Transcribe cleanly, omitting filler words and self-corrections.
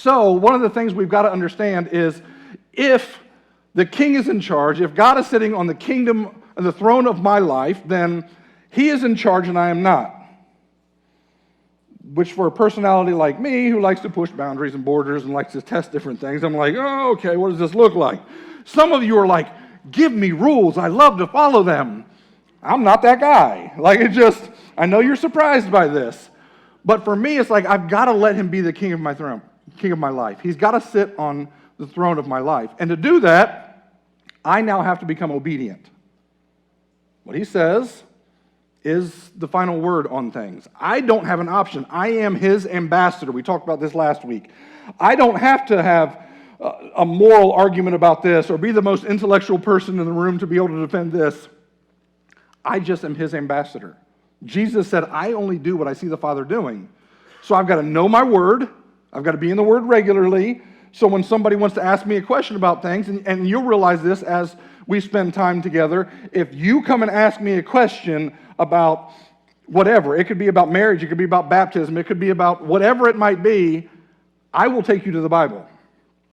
So one of the things we've got to understand is if the king is in charge, if God is sitting on the throne of my life, then he is in charge and I am not. Which for a personality like me, who likes to push boundaries and borders and likes to test different things, I'm like, oh, okay, what does this look like? Some of you are like, give me rules, I love to follow them. I'm not that guy. I know you're surprised by this. But for me, it's like, I've got to let him be the king of my throne, king of my life. He's got to sit on the throne of my life. And to do that, I now have to become obedient. What he says is the final word on things. I don't have an option. I am his ambassador. We talked about this last week. I don't have to have a moral argument about this or be the most intellectual person in the room to be able to defend this. I just am his ambassador. Jesus said, I only do what I see the Father doing. So I've got to know my word. I've got to be in the word regularly. So when somebody wants to ask me a question about things, and you'll realize this as we spend time together, if you come and ask me a question about whatever, it could be about marriage, it could be about baptism, it could be about whatever it might be, I will take you to the Bible.